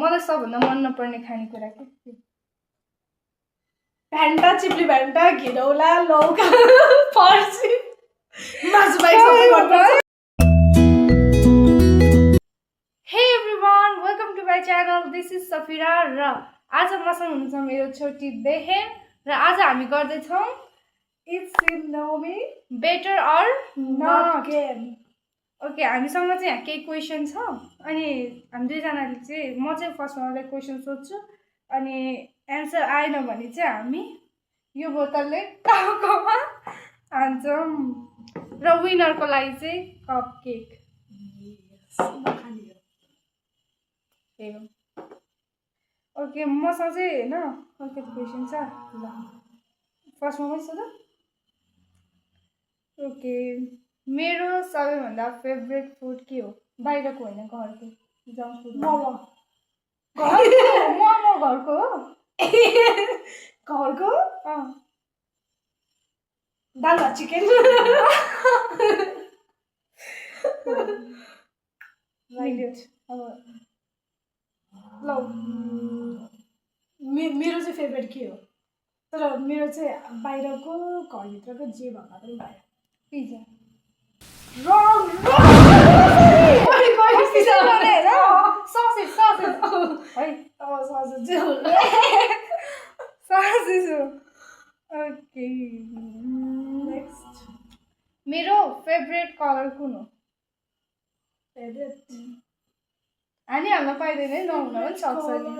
मलाई सबभन्दा मन नपर्ने खानेकुरा के भेन्टा चिप्ली भेन्टा घिरौला लौका फर्सी मासु बाहेक सबै मनपर्छ hey everyone welcome to my channel this is Safira र आज मसँग हुनुहुन्छ मेरो छोटी बेहेन र आज हामी गर्दैछौँ it's in nomi better or not game okay हामीसँग चाहिँ यहाँ केही क्वेसन छ अनि हामी दुईजनाले चाहिँ म चाहिँ फर्स्टमा उसलाई क्वेसन सोध्छु अनि एन्सर आएन भने चाहिँ हामी यो बोतलले टाउकोमा हान्छौँ र विनरको लागि चाहिँ कप केक ओके मसँग चाहिँ होइन अलिकति क्वेसन छ ल फर्स्टमा पनि सोध ओके मेरो सबैभन्दा फेभरेट फुड के हो बाहिरको होइन घरको जङ्क फुड मोमो मोमो घरको हो घरको अँ दाल भात चिकन राइट अब ल मेरो चाहिँ फेभरेट के हो तर मेरो चाहिँ बाहिरको घरभित्रको जे भन्दा पनि बाहिर पिज्जा मेरो फेभरेट कलर कुन हो हालिहाल्न पाइँदैन है नहुन पनि सक्छ नि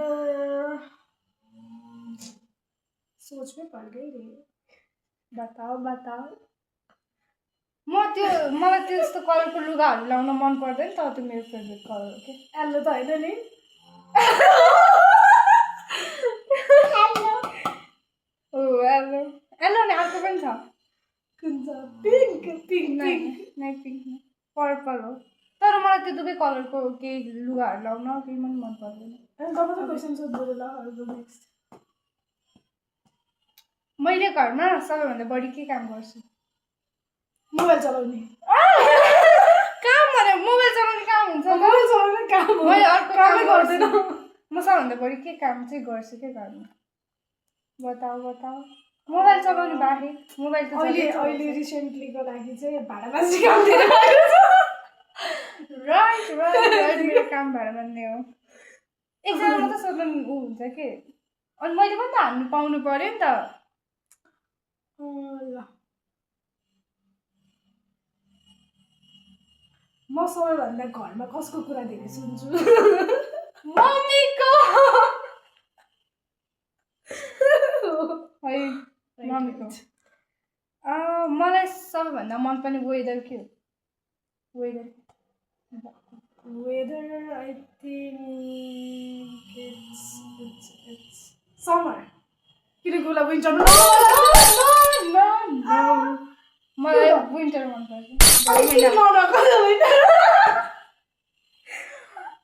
सोचमै पड़ गई रे बताओ मलाई त्यस्तो कलरको लुगाहरू लाउन मन पर्दैन तर त्यो मेरो फेभरेट कलर हो के एल्लो त होइन नि एल्लो नि अर्को पनि छ कुन छ पिङ्क पिङ्क नै पिङ्क पर्पल हो तर मलाई त्यो दुवै कलरको केही लुगाहरू लाउन केही पनि मन पर्दैन अनि तपाईँ क्वेसन सोध्नु ल अरू नेक्स्ट मैले घरमा सबैभन्दा बढी के काम गर्छु मोबाइल चलाउने काम भने मोबाइल चलाउने काम हुन्छ मोबाइल चलाउने काम हो मैले अर्को कामै गर्दैन म सबभन्दा बढी के काम चाहिँ गर्छु के घरमा बताऊ मोबाइल चलाउने बाहेक मोबाइल त अहिले रिसेन्टलीको लागि चाहिँ भाडा बाँच्ने काम दिएर राइट मेरो काम भाडा मान्ने हो एकजना मात्रै सोध्नु ऊ हुन्छ के अनि मैले पनि त हान्नु पाउनु पर्यो नि त ल म सबैभन्दा घरमा कसको कुरा धेरै सुन्छु मम्मीको है मम्मीको मलाई सबैभन्दा मनपर्ने वेदर के हो whether I think it's summer किनकि उसलाई विन्टरमा मलाई विन्टर मनपर्छ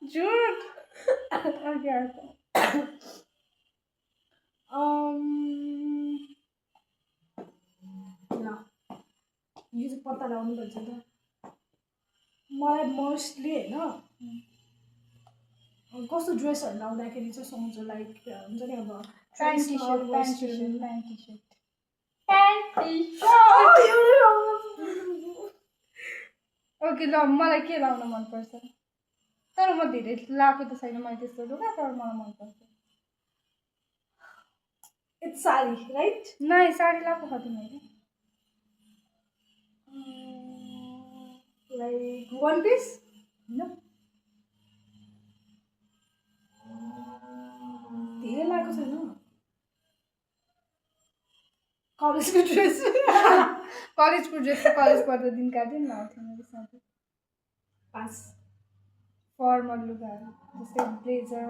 झुट यो चाहिँ पत्ता लगाउनु पर्छ त मलाई मोस्टली होइन कस्तो ड्रेसहरू लाउँदाखेरि चाहिँ सुहाउँछ लाइक हुन्छ नि अब ओके ल मलाई के लाउन मनपर्छ तर म धेरै लाएको त छैन मैले त्यस्तो लुगा तर मलाई मनपर्छ इट्स साडी राइट नै साडी लाएको कति मैले लाइक वान पिस धेरै लगाएको छैन कलेजको ड्रेस त कलेज पढ्दा दिन काट्दै लगाउँथेँ मैले सधैँ पास फर्मल लुगाहरू जस्तै ब्लेजर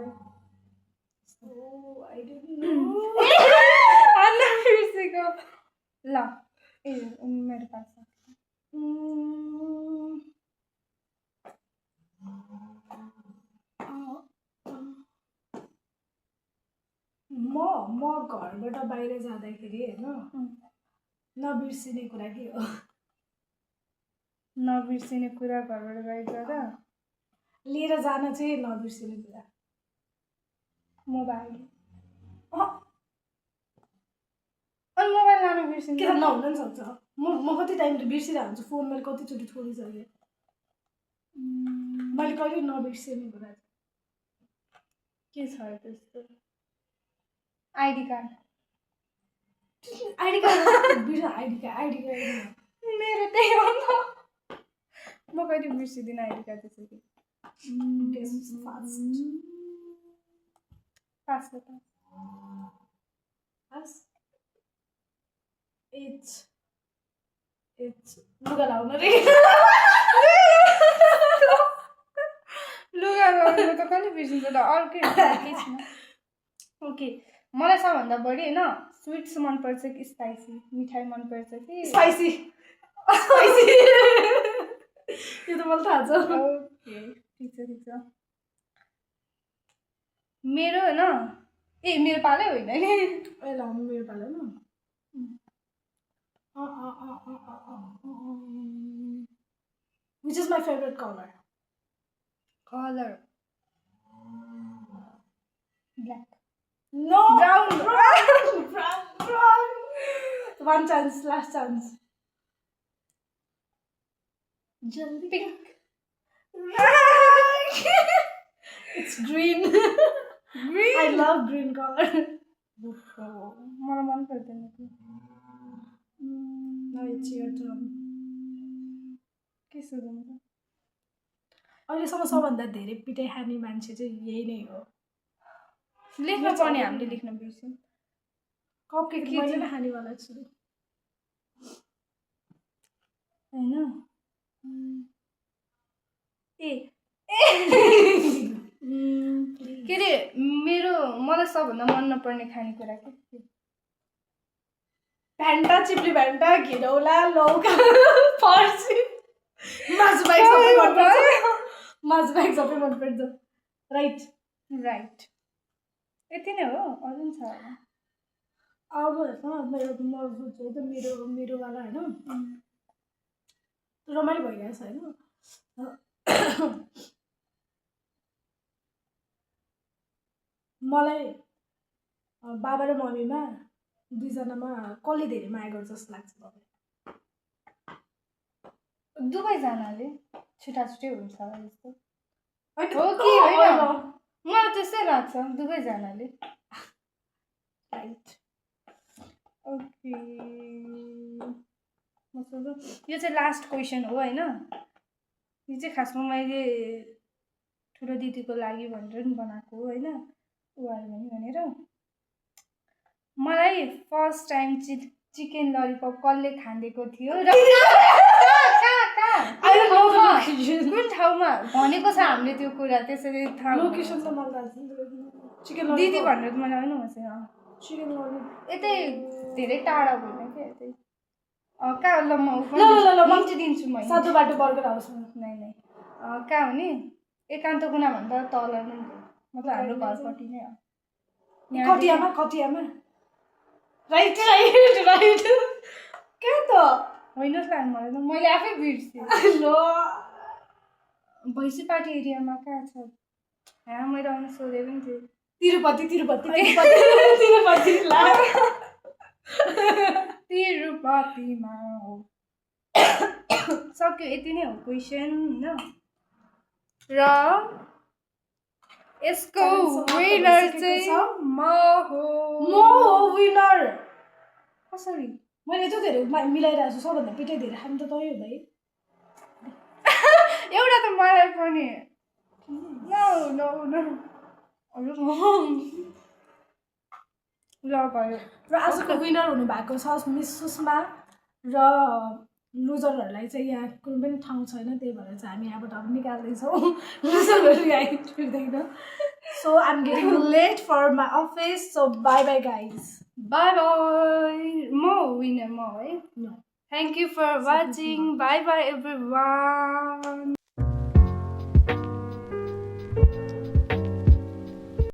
बिर्सेको ल ए मेरो पास म घरबाट बाहिर जाँदाखेरि होइन नबिर्सिने कुरा के हो नबिर्सिने कुरा घरबाट बाहिर जाँदा लिएर जान चाहिँ नबिर्सिने कुरा मोबाइल अनि मोबाइल लानु बिर्सिन्छ के त नहुन नि सक्छ म कति टाइमले बिर्सिरहेको हुन्छु फोन मैले कतिचोटि छोडिसकेँ मैले कहिले नबिर्सेँ नि कुरा के छ त्यस्तो आइडी कार्ड आइडी कार्ड मेरो त्यही हो नि त म कहिले बिर्सिदिनँ आइडी कार्ड त्यसरी पास It's लुगा लाउनु रे लुगा लाउनु त कहिले बिर्सिन्छ त अर्कै केही छैन ओके मलाई सबभन्दा बढी होइन स्विट्स मनपर्छ कि स्पाइसी मिठाई मनपर्छ कि स्पाइसी यो त मलाई थाहा छ ओके ठिक छ मेरो होइन मेरो पालै होइन नि ए ल मेरो पालो न Which is my favorite color? Color. Black. No. Brown. Brown. One chance, last chance. Jaldi. Pink. It's green. Green. I love green color. मलाई मन पर्दैन Now it's your turn. के सोध्नु अहिलेसम्म सबभन्दा धेरै पिटाइ खाने मान्छे चाहिँ यही नै हो लेख्न पर्ने हामीले लेख्न बिर्स्यौँ कपकेक मैले नै खानेवाला छु होइन के अरे मलाई सबभन्दा मन नपर्ने खानेकुरा के भ्यान्टा चिप्ली भ्यान्टा घिरौला लौका फर्सी मासु बाहेक सबै मनपर्छ मासु बाहेक सबै मनपर्छ राइट यति नै हो अरू पनि छ अब हेर्न म सोध्छु त मेरोवाला होइन रमाइलो भइरहेछ होइन मलाई बाबा र मम्मीमा दुईजनामा कसले धेरै माया गर्छ जस्तो लाग्छ तपाईँ दुवैजनाले छुट्टै हुन्छ जस्तो हो कि होइन मलाई त्यस्तै लाग्छ दुवैजनाले राइट ओके यो चाहिँ लास्ट क्वेसन हो होइन यो चाहिँ खासमा मैले ठुलो दिदीको लागि भनेर नि बनाएको हो होइन उहाँहरू भनेर मलाई फर्स्ट टाइम चिकन ललिपप कसले खाँदेको थियो र कुन ठाउँमा भनेको छ हामीले त्यो कुरा त्यसरी थाहा लोकेसन त मलाई चिकन दिदी भनेर त मलाई होइन मसँग चिकन ललिपप यतै धेरै टाढा भएन क्या यतै कहाँ ल म दिन्छु म सातो बाटो बर्गर हाउसमा नै कहाँ हो नि एकान्त कुनाभन्दा तल नै मतलब हाम्रो घरपट्टि नै हो कटियामा राइट कहाँ त होइन मलाई त मैले आफै बिर्सेँ लो भैँसीपाटी एरियामा कहाँ छ मैले आउनु सोधेको नि थिएँ तिरुपतिमा हो सक्यो यति नै हो क्वेसन होइन र यसको विनर चाहिँ म हो विनर कसरी मैले यत्रो धेरै मिलाइरहेको छु सबभन्दा पिटाइ धेरै खानु त तै हो भाइ एउटा त मलाई पनि ल भयो र आजको विनर हुनुभएको छ मिस सुषमा र लुजरहरूलाई चाहिँ यहाँ कुनै पनि ठाउँ छैन त्यही भएर चाहिँ हामी यहाँबाट अब निकाल्दैछौँ लुजरहरू आइपुग्दैन so I am getting late for my office so bye bye guys bye bye म विनर म है thank you for watching bye bye every one